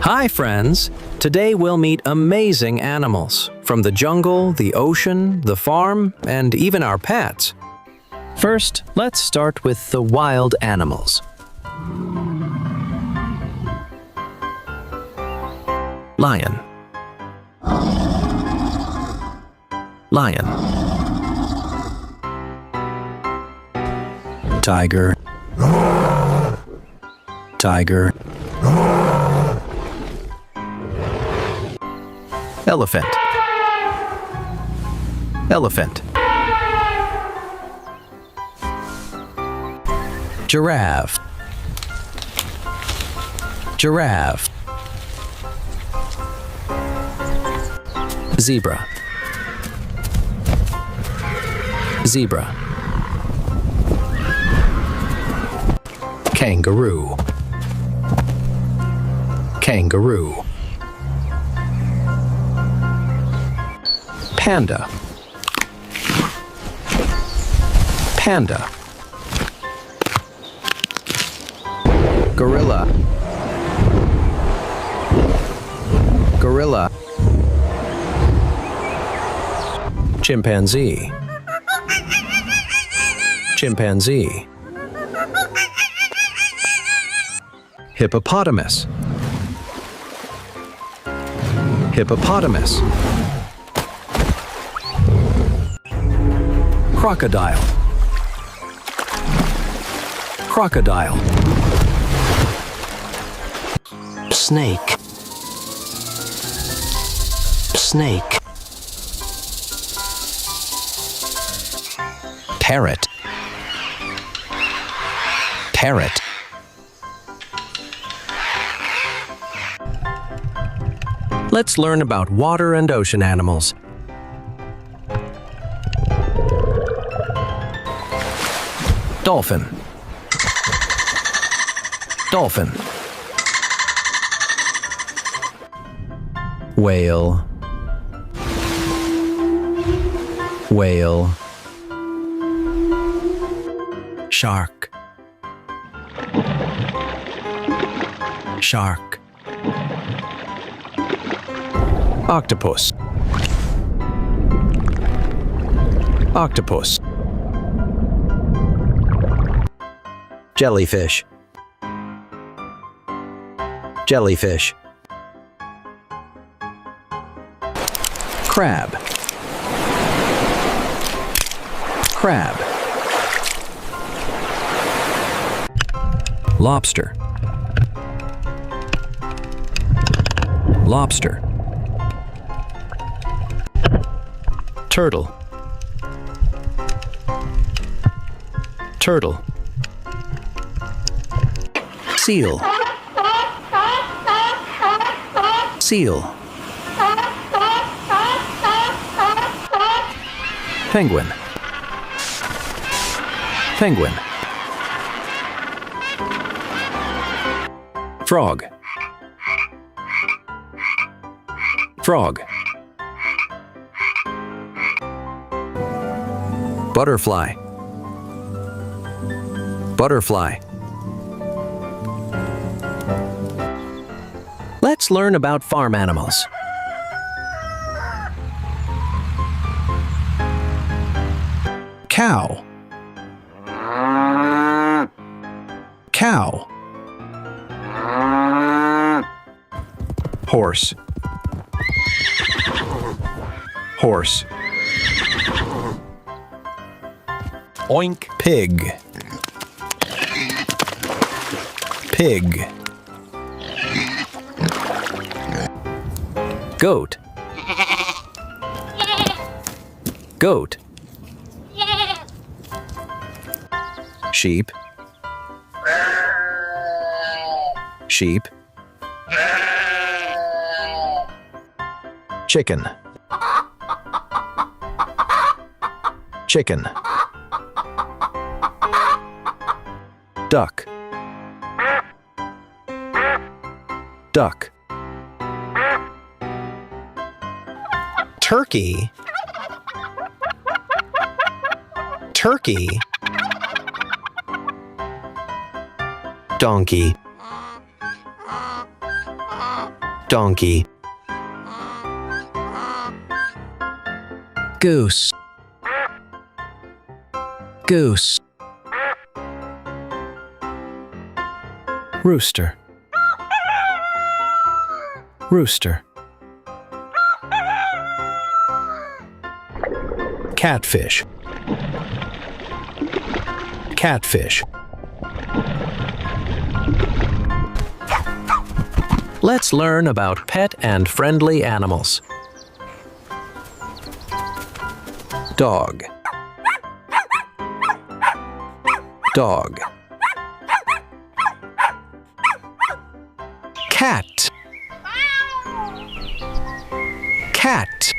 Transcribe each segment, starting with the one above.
Hi friends! Today we'll meet amazing animals from the jungle, the ocean, the farm, and even our pets. First, let's start with the wild animals. Lion. Lion. Tiger. Tiger. Elephant. Elephant. Giraffe. Giraffe. Zebra. Zebra. Kangaroo. Kangaroo. Panda. Panda. Gorilla. Gorilla. Chimpanzee. Chimpanzee. Hippopotamus. Hippopotamus. Crocodile. Crocodile. Snake. Snake. Parrot. Parrot. Let's learn about water and ocean animals. Dolphin. Dolphin. Whale. Whale. Shark. Shark. Octopus. Octopus. Jellyfish. Jellyfish. Crab. Crab. Lobster. Lobster. Turtle. Turtle. Seal. Seal. Penguin. Penguin. Frog. Frog. Butterfly. Butterfly. Let's learn about farm animals. Cow. Cow. Horse. Horse. Oink. Pig. Pig. Goat. Goat. Sheep. Sheep. Chicken. Chicken. Duck. Duck. Turkey. Turkey. Donkey. Donkey. Goose. Goose. Rooster. Rooster. Catfish. Catfish. Let's learn about pet and friendly animals. Dog. Dog. Cat. Cat.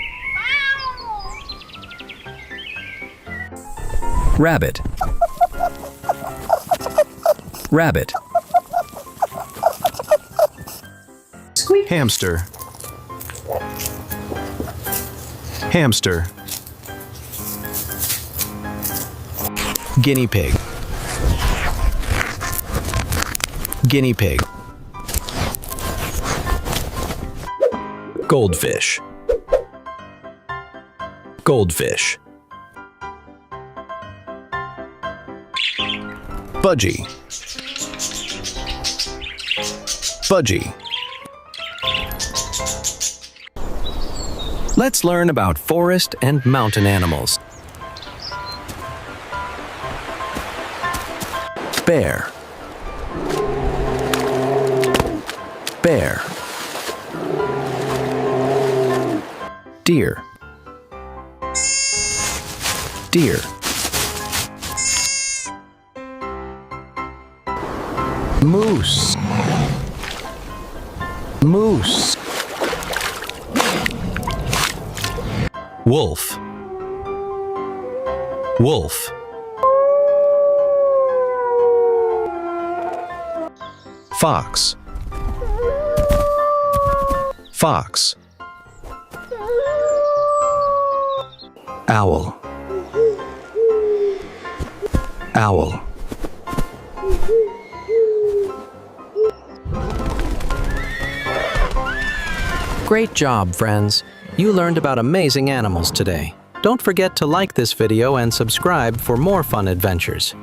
Rabbit. Rabbit. Squeak. Hamster. Hamster. Guinea pig. Guinea pig. Goldfish. Goldfish. Budgie. Budgie. Let's learn about forest and mountain animals. Bear. Bear. Deer. Deer. Moose. Moose. Wolf. Wolf. Fox. Fox. Owl. Owl. Great job, friends! You learned about amazing animals today. Don't forget to like this video and subscribe for more fun adventures.